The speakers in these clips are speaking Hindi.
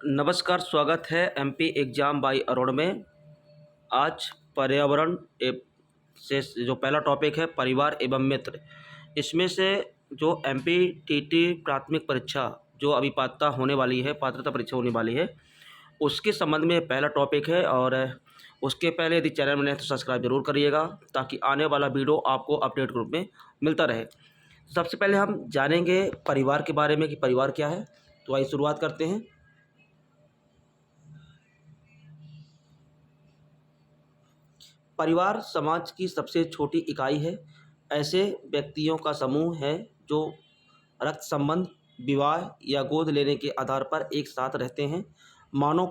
नमस्कार, स्वागत है एमपी एग्ज़ाम बाय अरुण में। आज पर्यावरण से जो पहला टॉपिक है परिवार एवं मित्र, इसमें से जो एमपीटीटी प्राथमिक परीक्षा जो अभी पात्रता परीक्षा होने वाली है, उसके संबंध में पहला टॉपिक है। और उसके पहले यदि चैनल में नए हैं तो सब्सक्राइब जरूर करिएगा, ताकि आने वाला वीडियो आपको अपडेट ग्रुप में मिलता रहे। सबसे पहले हम जानेंगे परिवार के बारे में कि परिवार क्या है। तो आइए शुरुआत करते हैं। परिवार समाज की सबसे छोटी इकाई है। ऐसे व्यक्तियों का समूह है जो रक्त संबंध, विवाह या गोद लेने के आधार पर एक साथ रहते हैं। परिवार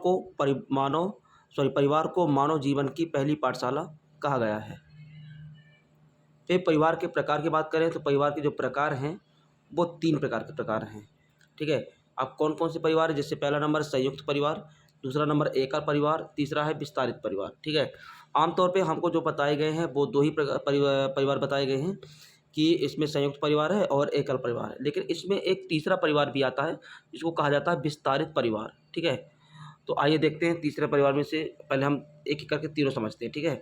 को मानव जीवन की पहली पाठशाला कहा गया है। फिर परिवार के प्रकार की बात करें तो परिवार के जो प्रकार हैं वो 3 प्रकार के प्रकार हैं। ठीक है, अब कौन कौन से परिवार है, जैसे पहला नंबर संयुक्त परिवार, दूसरा नंबर एकल परिवार, तीसरा है विस्तारित परिवार। ठीक है, आमतौर पे हमको जो बताए गए हैं वो 2 ही परिवार बताए गए हैं कि इसमें संयुक्त परिवार है और एकल परिवार है। लेकिन इसमें एक तीसरा परिवार भी आता है जिसको कहा जाता है विस्तारित परिवार। ठीक है, तो आइए देखते हैं तीसरे परिवार में से। पहले हम एक एक करके तीनों समझते हैं। ठीक है,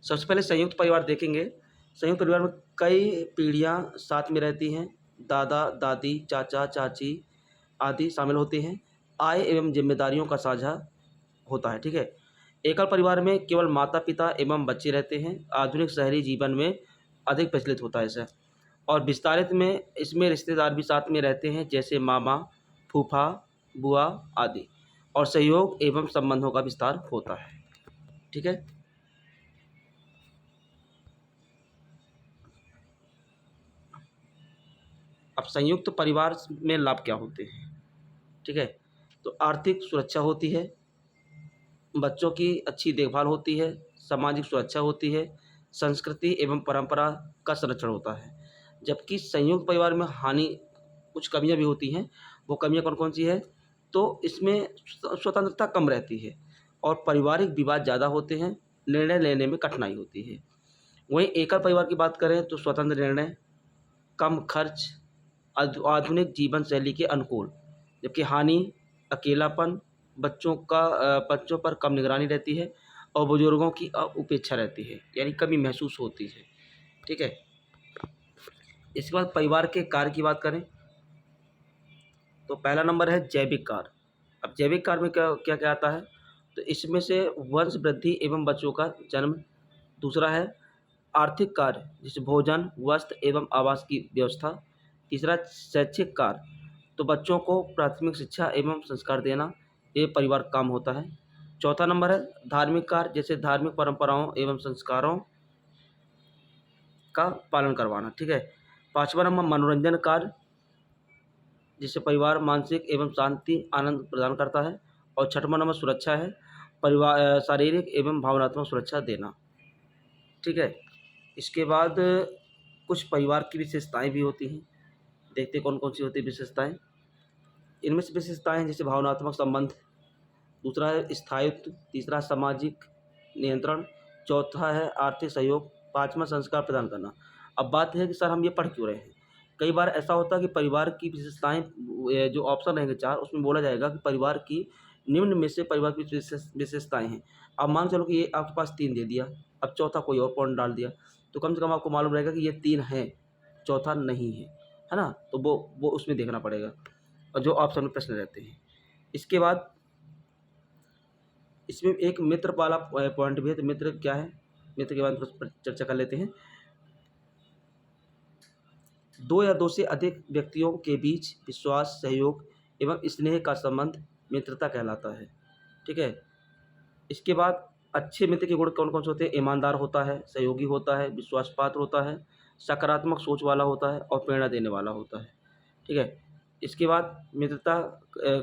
सबसे पहले संयुक्त परिवार देखेंगे। संयुक्त परिवार में कई पीढ़ियां साथ में रहती हैं। दादा दादी, चाचा चाची आदि शामिल होते हैं। आय एवं जिम्मेदारियों का साझा होता है। ठीक है, एकल परिवार में केवल माता पिता एवं बच्चे रहते हैं। आधुनिक शहरी जीवन में अधिक प्रचलित होता है ऐसा। और विस्तारित में इसमें रिश्तेदार भी साथ में रहते हैं, जैसे मामा, फूफा, बुआ आदि, और सहयोग एवं संबंधों का विस्तार होता है। ठीक है, अब संयुक्त परिवार में लाभ क्या होते हैं। ठीक है, तो आर्थिक सुरक्षा होती है, बच्चों की अच्छी देखभाल होती है, सामाजिक सुरक्षा होती है, संस्कृति एवं परंपरा का संरक्षण होता है। जबकि संयुक्त परिवार में कुछ कमियां भी होती हैं। वो कमियां कौन कौन सी है, तो इसमें स्वतंत्रता कम रहती है और पारिवारिक विवाद ज़्यादा होते हैं, निर्णय लेने में कठिनाई होती है। वहीं एकल परिवार की बात करें तो स्वतंत्र निर्णय, कम खर्च, आधुनिक जीवन शैली के अनुकूल। जबकि हानि अकेलापन, बच्चों पर कम निगरानी रहती है और बुजुर्गों की उपेक्षा रहती है, यानी कमी महसूस होती है। ठीक है, इसके बाद परिवार के कार्य की बात करें तो पहला नंबर है जैविक कार्य। अब जैविक कार्य में क्या क्या क्या आता है, तो इसमें से वंश वृद्धि एवं बच्चों का जन्म। दूसरा है आर्थिक कार्य, जैसे भोजन, वस्त्र एवं आवास की व्यवस्था। तीसरा शैक्षिक कार्य, तो बच्चों को प्राथमिक शिक्षा एवं संस्कार देना, ये परिवार का काम होता है। चौथा नंबर है धार्मिक कार्य, जैसे धार्मिक परंपराओं एवं संस्कारों का पालन करवाना। ठीक है, पाँचवा नंबर मनोरंजन कार्य, जिससे परिवार मानसिक एवं शांति आनंद प्रदान करता है। और छठवां नंबर सुरक्षा है, परिवार शारीरिक एवं भावनात्मक सुरक्षा देना। ठीक है, इसके बाद कुछ परिवार की विशेषताएं भी होती हैं। देखते कौन कौन सी होती है विशेषताएं। इनमें से विशेषताएं हैं जैसे भावनात्मक संबंध, दूसरा है स्थायित्व, तीसरा सामाजिक नियंत्रण, चौथा है आर्थिक सहयोग, पांचवा संस्कार प्रदान करना। अब बात है कि सर हम ये पढ़ क्यों रहे हैं। कई बार ऐसा होता है कि परिवार की विशेषताएं, जो ऑप्शन रहेंगे 4, उसमें बोला जाएगा कि परिवार की निम्न में से परिवार की विशेषताएं हैं। अब मान चलो कि ये आपके पास 3 दे दिया, अब चौथा कोई और पॉइंट डाल दिया, तो कम से कम आपको मालूम रहेगा कि ये 3 हैं, चौथा नहीं है ना। तो वो उसमें देखना पड़ेगा, और जो ऑप्शन में प्रश्न रहते हैं। इसके बाद इसमें एक मित्र वाला पॉइंट भी है। तो मित्र क्या है, मित्र के बारे में थोड़ा चर्चा कर लेते हैं। 2 या 2 से अधिक व्यक्तियों के बीच विश्वास, सहयोग एवं स्नेह का संबंध मित्रता कहलाता है। ठीक है, इसके बाद अच्छे मित्र के गुण कौन कौन से होते हैं। ईमानदार होता है, सहयोगी होता है, विश्वास पात्र होता है, सकारात्मक सोच वाला होता है और प्रेरणा देने वाला होता है। ठीक है, इसके बाद मित्रता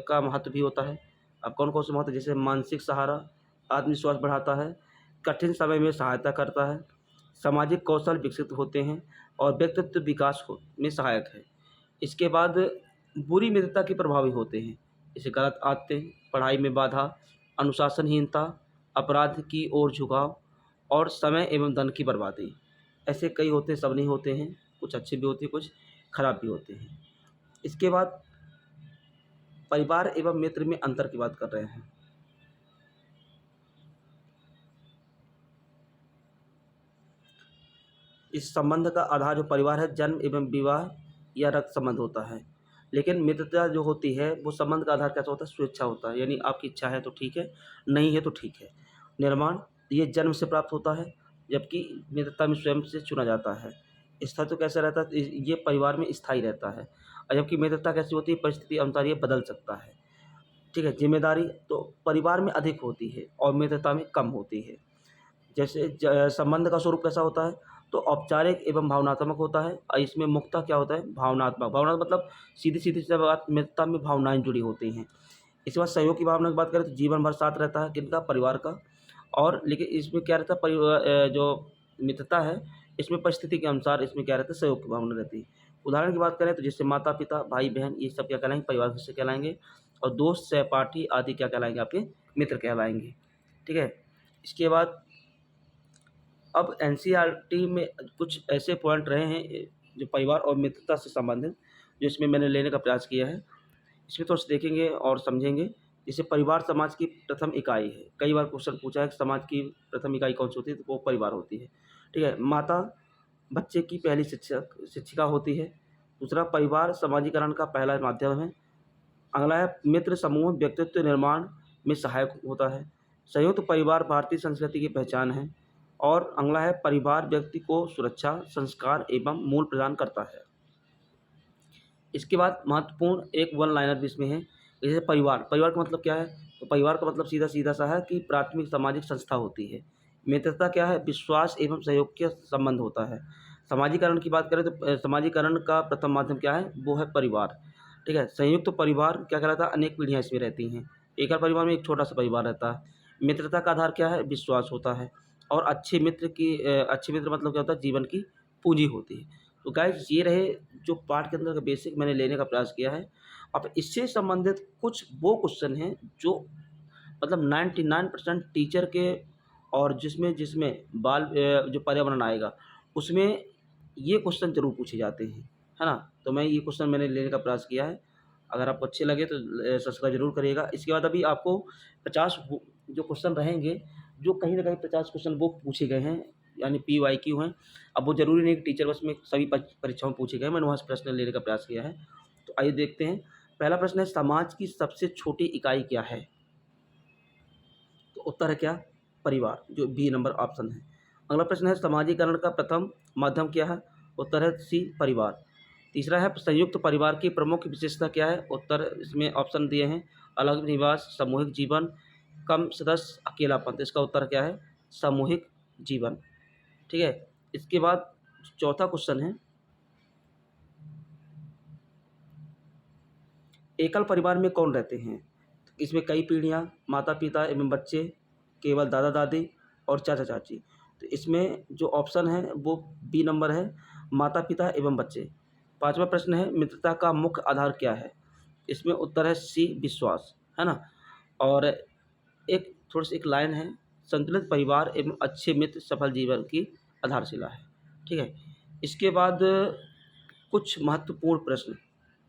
का महत्व भी होता है। अब कौन कौन से महत्व, जैसे मानसिक सहारा, आत्मविश्वास बढ़ाता है, कठिन समय में सहायता करता है, सामाजिक कौशल विकसित होते हैं और व्यक्तित्व विकास में सहायक है। इसके बाद बुरी मित्रता के प्रभावी होते हैं, जैसे गलत आदतें, पढ़ाई में बाधा, अनुशासनहीनता, अपराध की ओर झुकाव और समय एवं धन की बर्बादी। ऐसे कई होते हैं, सब नहीं होते हैं, कुछ अच्छे भी होते हैं, कुछ खराब भी होते हैं। इसके बाद परिवार एवं मित्र में अंतर की बात कर रहे हैं। इस संबंध का आधार जो परिवार है जन्म एवं विवाह या रक्त संबंध होता है, लेकिन मित्रता जो होती है वो संबंध का आधार कैसा होता है? स्वेच्छा होता है, यानी आपकी इच्छा है तो ठीक है, नहीं है तो ठीक है। निर्माण ये जन्म से प्राप्त होता है, जबकि मित्रता में स्वयं से चुना जाता है। स्थायित्व कैसा रहता है? ये परिवार में स्थायी रहता है, और जबकि मित्रता कैसी होती है? परिस्थिति अनुसार ये बदल सकता है। ठीक है। जिम्मेदारी तो परिवार में अधिक होती है और मित्रता में कम होती है। जैसे संबंध का स्वरूप कैसा होता है? तो औपचारिक एवं भावनात्मक होता है, और इसमें मुख्यतः क्या होता है? भावनात्मक। भावनात्मक मतलब सीधी सीधी सी बात, मित्रता में भावनाएं जुड़ी होती हैं। इसके बाद सहयोग की भावना की बात करें तो जीवन भर साथ रहता है किनका? परिवार का। और लेकिन इसमें क्या रहता है? जो मित्रता है इसमें परिस्थिति के अनुसार इसमें क्या रहता है? सहयोग की भावना रहती है। उदाहरण की बात करें तो जैसे माता पिता भाई बहन ये सब क्या कहलाएंगे? परिवार के सदस्य कहलाएंगे। और दोस्त सहपाठी आदि क्या कहलाएंगे? आपके मित्र कहलाएंगे। ठीक है। इसके बाद अब एनसीईआरटी में कुछ ऐसे पॉइंट रहे हैं जो परिवार और मित्रता से संबंधित, जो इसमें मैंने लेने का प्रयास किया है। इसमें थोड़ा सा देखेंगे और समझेंगे। जैसे परिवार समाज की प्रथम इकाई है। कई बार क्वेश्चन पूछा है कि समाज की प्रथम इकाई कौन सी होती है? तो वो परिवार होती है। ठीक है। माता बच्चे की पहली शिक्षिका होती है। दूसरा, परिवार समाजीकरण का पहला माध्यम है। अगला है मित्र समूह व्यक्तित्व निर्माण में सहायक होता है। संयुक्त परिवार भारतीय संस्कृति की पहचान है। और अगला है परिवार व्यक्ति को सुरक्षा, संस्कार एवं मूल प्रदान करता है। इसके बाद महत्वपूर्ण एक वन लाइनर भी इसमें है। जैसे परिवार, परिवार का मतलब क्या है? तो परिवार का मतलब सीधा सीधा सा है कि प्राथमिक सामाजिक संस्था होती है। मित्रता क्या है? विश्वास एवं सहयोग के संबंध होता है। समाजीकरण की बात करें तो समाजीकरण का प्रथम माध्यम क्या है? वो है परिवार। ठीक है। संयुक्त परिवार क्या कहलाता है? अनेक पीढ़ियाँ इसमें रहती हैं। एकल परिवार में एक छोटा सा परिवार रहता है। मित्रता का आधार क्या है? विश्वास होता है। और अच्छे मित्र मतलब क्या होता है? जीवन की पूंजी होती है। तो गाइस ये रहे जो पाठ के अंदर का बेसिक मैंने लेने का प्रयास किया है। अब इससे संबंधित कुछ वो क्वेश्चन हैं जो मतलब 99% टीचर के, और जिसमें जिसमें जो पर्यावरण आएगा उसमें ये क्वेश्चन ज़रूर पूछे जाते हैं, है ना? तो मैं ये क्वेश्चन मैंने लेने का प्रयास किया है। अगर आपको अच्छे लगे तो सब्सक्राइब ज़रूर करिएगा। इसके बाद अभी आपको 50 जो क्वेश्चन रहेंगे, जो कहीं न कहीं 50 क्वेश्चन वो पूछे गए हैं, यानी पीवाईक्यू हैं। अब वो ज़रूरी नहीं कि टीचर बस में सभी परीक्षाओं में पूछे गए, मैंने वहाँ से प्रश्न लेने का प्रयास किया है। तो आइए देखते हैं। पहला प्रश्न है, समाज की सबसे छोटी इकाई क्या है? तो उत्तर है क्या? परिवार, जो बी नंबर ऑप्शन है। अगला प्रश्न है, समाजीकरण का प्रथम माध्यम क्या है? उत्तर है सी, परिवार। तीसरा है, संयुक्त परिवार की प्रमुख विशेषता क्या है? उत्तर इसमें ऑप्शन दिए हैं, अलग निवास, सामूहिक जीवन, कम सदस्य, अकेलापन। तो इसका उत्तर क्या है? सामूहिक जीवन। ठीक है। इसके बाद चौथा क्वेश्चन है, एकल परिवार में कौन रहते हैं? इसमें कई पीढ़ियाँ, माता पिता एवं बच्चे, केवल दादा दादी और चाचा चाची। तो इसमें जो ऑप्शन है वो बी नंबर है, माता पिता एवं बच्चे। पांचवा प्रश्न है, मित्रता का मुख्य आधार क्या है? इसमें उत्तर है सी, विश्वास, है ना? और एक थोड़ी सी एक लाइन है, संतुलित परिवार एवं अच्छे मित्र सफल जीवन की आधारशिला है। ठीक है। इसके बाद कुछ महत्वपूर्ण प्रश्न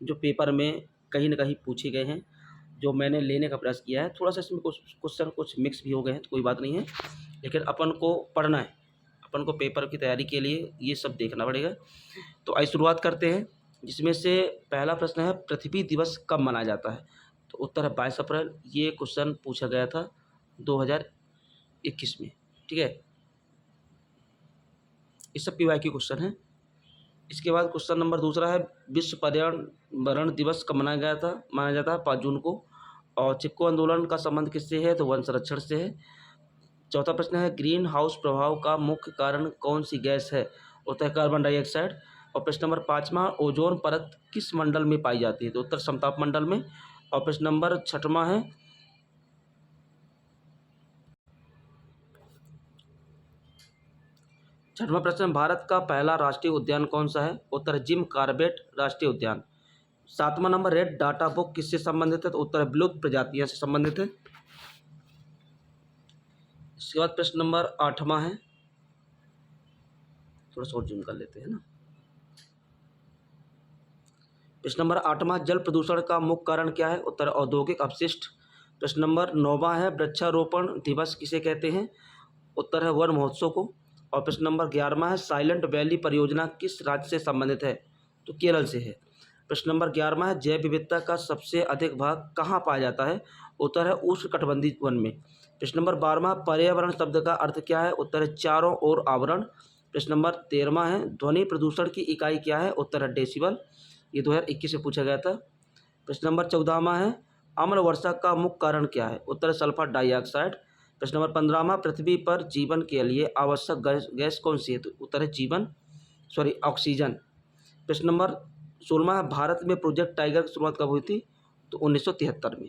जो पेपर में कहीं न कहीं पूछे गए हैं, जो मैंने लेने का प्रयास किया है। थोड़ा-सा इसमें कुछ क्वेश्चन कुछ मिक्स भी हो गए हैं, तो कोई बात नहीं है, लेकिन अपन को पढ़ना है। अपन को पेपर की तैयारी के लिए ये सब देखना पड़ेगा। तो आइए शुरुआत करते हैं, जिसमें से पहला प्रश्न है, पृथ्वी दिवस कब मनाया जाता है? तो उत्तर है 22 अप्रैल। ये क्वेश्चन पूछा गया था 2021 में। ठीक है। ये सब पीवाईक्यू क्वेश्चन है। इसके बाद क्वेश्चन नंबर दूसरा है, विश्व पर्यावरण दिवस कब माना जाता है? 5 जून को। और चिपको आंदोलन का संबंध किससे है? तो वन संरक्षण से है। चौथा प्रश्न है, ग्रीन हाउस प्रभाव का मुख्य कारण कौन सी गैस है? उत्तर है कार्बन डाइऑक्साइड। और प्रश्न नंबर 5वां, ओजोन परत किस मंडल में पाई जाती है? तो उत्तर समताप मंडल में। और प्रश्न नंबर 6वां है, छठवां प्रश्न, भारत का पहला राष्ट्रीय उद्यान कौन सा है? उत्तर जिम कॉर्बेट राष्ट्रीय उद्यान। 7वां नंबर, रेड डाटा बुक किससे संबंधित है? तो उत्तर विलुप्त प्रजातियों से संबंधित है। इसके बाद प्रश्न नंबर 8वां है, थोड़ा सा और जूम कर लेते हैं ना। प्रश्न नंबर 8वां, जल प्रदूषण का मुख्य कारण क्या है? उत्तर औद्योगिक अपशिष्ट। प्रश्न नंबर 9वां है, वृक्षारोपण दिवस किसे कहते हैं? उत्तर है वन महोत्सव को। और प्रश्न नंबर 11वां है, साइलेंट वैली परियोजना किस राज्य से संबंधित है? तो केरल से है। प्रश्न नंबर 11वां है, जैव विविधता का सबसे अधिक भाग कहाँ पाया जाता है? उत्तर है उष्णकटिबंधीय वन में। प्रश्न नंबर 12वां, पर्यावरण शब्द का अर्थ क्या है? उत्तर है चारों ओर आवरण। प्रश्न नंबर 13वां है, ध्वनि प्रदूषण की इकाई क्या है? उत्तर है डेसिबल। ये 2021 में पूछा गया था। प्रश्न नंबर 14वां है, अम्ल वर्षा का मुख्य कारण क्या है? उत्तर है सल्फर डाइऑक्साइड। प्रश्न नंबर 15वां, पृथ्वी पर जीवन के लिए आवश्यक गैस कौन सी है? तो उत्तर है ऑक्सीजन। प्रश्न नंबर 16वां है, भारत में प्रोजेक्ट टाइगर की शुरुआत कब हुई थी? तो 1973 में।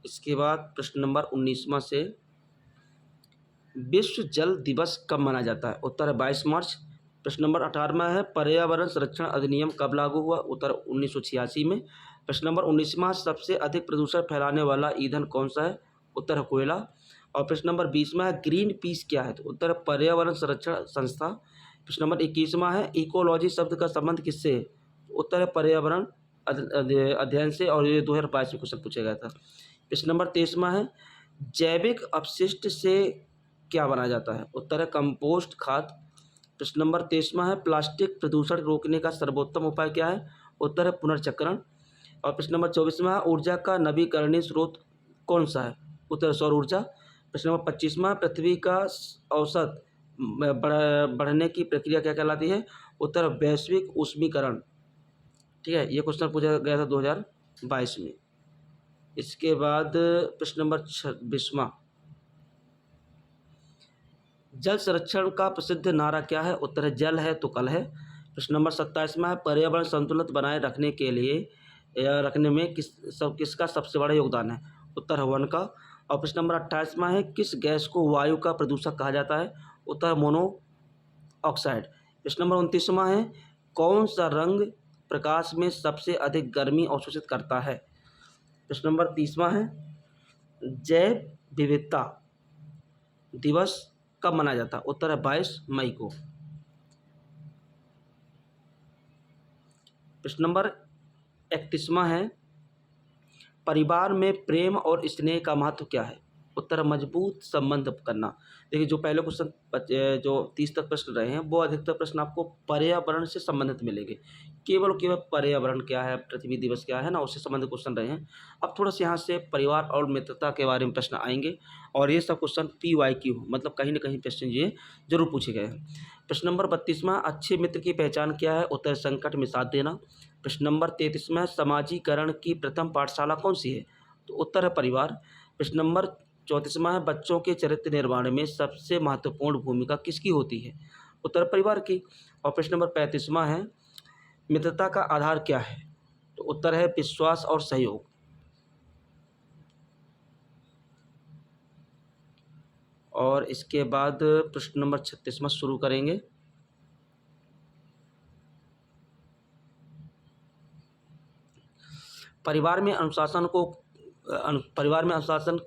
इसके बाद प्रश्न नंबर 19वां से, विश्व जल दिवस कब मनाया जाता है? उत्तर है 22 मार्च। प्रश्न नंबर 18वां है, पर्यावरण संरक्षण अधिनियम कब लागू हुआ? उत्तर 1986 में। प्रश्न नंबर 19वां, सबसे अधिक प्रदूषण फैलाने वाला ईंधन कौन सा है? उत्तर है कोयला। और प्रश्न नंबर 20वां है, ग्रीन पीस क्या है? तो उत्तर है पर्यावरण संरक्षण संस्था। प्रश्न नंबर 21वां है, इकोलॉजी शब्द का संबंध किससे है? उत्तर है पर्यावरण अध्ययन से, और ये 2022 में क्वेश्चन पूछा गया था। प्रश्न नंबर 23वां है, जैविक अपशिष्ट से क्या बनाया जाता है? उत्तर है कंपोस्ट खाद। प्रश्न नंबर 23वां है, प्लास्टिक प्रदूषण रोकने का सर्वोत्तम उपाय क्या है? उत्तर है पुनर्चक्रण। और प्रश्न नंबर 24वां, ऊर्जा का नवीकरणीय स्रोत कौन सा है? उत्तर है सौर ऊर्जा। प्रश्न नंबर 25वां, पृथ्वी का औसत बढ़ने की प्रक्रिया क्या कहलाती है? उत्तर वैश्विक ऊष्मीकरण। ठीक है, ये क्वेश्चन पूछा गया था 2022 में। इसके बाद प्रश्न नंबर 26वां, जल संरक्षण का प्रसिद्ध नारा क्या है? उत्तर है जल है तो कल है। प्रश्न नंबर 27वां है, पर्यावरण संतुलन बनाए रखने के लिए या रखने में किसका सबसे बड़ा योगदान है? उत्तर है वन का। और प्रश्न नंबर 28वां है, किस गैस को वायु का प्रदूषक कहा जाता है? उत्तर है मोनो ऑक्साइड। प्रश्न नंबर 29वां है, कौन सा रंग प्रकाश में सबसे अधिक गर्मी अवशोषित करता है? प्रश्न नंबर 30वां है, जैव विविधता दिवस कब मनाया जाता है? उत्तर है 22 मई को। प्रश्न नंबर 31वां है, परिवार में प्रेम और स्नेह का महत्व क्या है? उत्तर है मजबूत संबंध करना। देखिए, जो पहले क्वेश्चन जो 30 तक प्रश्न रहे हैं, वो अधिकतर प्रश्न आपको पर्यावरण से संबंधित मिलेंगे। केवल केवल पर्यावरण क्या है, पृथ्वी दिवस क्या है ना, उससे संबंधित क्वेश्चन रहे हैं। अब थोड़ा सा यहाँ से परिवार और मित्रता के बारे में प्रश्न आएंगे, और ये सब क्वेश्चन PYQ मतलब कहीं ना कहीं प्रश्न ये जरूर पूछे गए हैं। प्रश्न नंबर 32वां, अच्छे मित्र की पहचान क्या है? उत्तर संकट में साथ देना। प्रश्न नंबर 33वां, समाजीकरण की प्रथम पाठशाला कौन सी है? तो उत्तर है परिवार। प्रश्न नंबर 34वां है, बच्चों के चरित्र निर्माण में सबसे महत्वपूर्ण भूमिका किसकी होती है? उत्तर परिवार की। और प्रश्न नंबर 35वां है, मित्रता का आधार क्या है? तो उत्तर है विश्वास और सहयोग। और इसके बाद प्रश्न नंबर 36वां शुरू करेंगे। परिवार में अनुशासन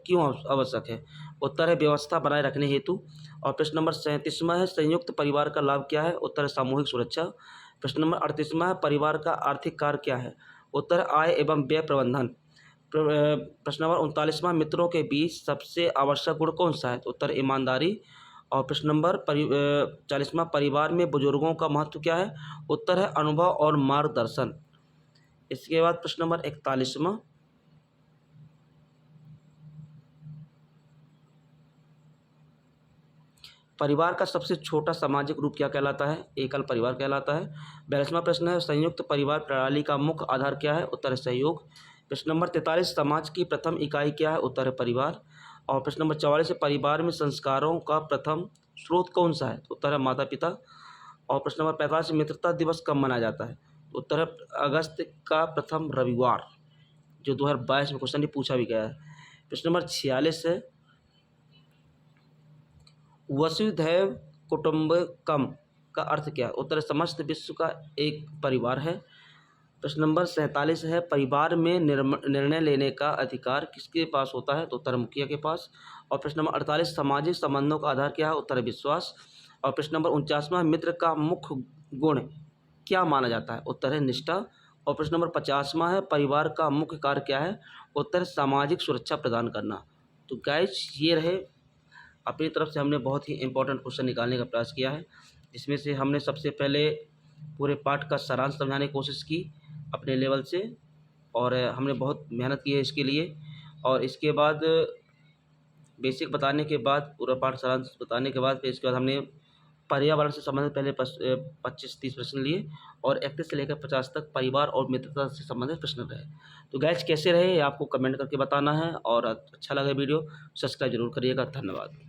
क्यों आवश्यक है? उत्तर है व्यवस्था बनाए रखने हेतु। और प्रश्न नंबर 37वां है, संयुक्त परिवार का लाभ क्या है? उत्तर है सामूहिक सुरक्षा। प्रश्न नंबर 38वां है, परिवार का आर्थिक कार्य क्या है? उत्तर आय एवं व्यय प्रबंधन। प्रश्न नंबर 39वां, मित्रों के बीच सबसे आवश्यक गुण कौन सा है? तो उत्तर ईमानदारी। और प्रश्न नंबर 40वां, परिवार में बुजुर्गों का महत्व क्या है? उत्तर है अनुभव और मार्गदर्शन। इसके बाद प्रश्न नंबर 41वां, परिवार का सबसे छोटा सामाजिक रूप क्या कहलाता है? एकल परिवार कहलाता है। 42वां प्रश्न है, संयुक्त परिवार प्रणाली का मुख्य आधार क्या है? उत्तर है सहयोग। प्रश्न नंबर 43, समाज की प्रथम इकाई क्या है? उत्तर है परिवार। और प्रश्न नंबर 44 है, परिवार में संस्कारों का प्रथम स्रोत कौन सा है? उत्तर है माता पिता। और प्रश्न नंबर 45, मित्रता दिवस कब मनाया जाता है? उत्तर है अगस्त का प्रथम रविवार, जो 2022 में क्वेश्चन पूछा भी गया है। प्रश्न नंबर 46 है, वसुधैव कुटुंबकम का अर्थ क्या है? उत्तर समस्त विश्व का एक परिवार है। प्रश्न नंबर 47 है, परिवार में निर्णय लेने का अधिकार किसके पास होता है? तो उत्तर मुखिया के पास। और प्रश्न नंबर 48, सामाजिक संबंधों का आधार क्या है? उत्तर विश्वास। और प्रश्न नंबर 49वां, मित्र का मुख्य गुण क्या माना जाता है? उत्तर है निष्ठा। और प्रश्न नंबर 50वां है, परिवार का मुख्य कार्य क्या है? उत्तर सामाजिक सुरक्षा प्रदान करना। तो गाइस ये रहे, अपनी तरफ से हमने बहुत ही इम्पोर्टेंट क्वेश्चन निकालने का प्रयास किया है, जिसमें से हमने सबसे पहले पूरे पाठ का सारांश समझाने की कोशिश की अपने लेवल से, और हमने बहुत मेहनत की है इसके लिए। और इसके बाद बेसिक बताने के बाद, पूरा पाठ सारांश बताने के बाद, फिर इसके बाद हमने पर्यावरण से संबंधित पहले 25-30 प्रश्न लिए, और 31 से लेकर 50 तक परिवार और मित्रता से संबंधित प्रश्न रहे। तो गाइस कैसे रहे ये आपको कमेंट करके बताना है, और अच्छा लगा वीडियो सब्सक्राइब जरूर करिएगा। धन्यवाद।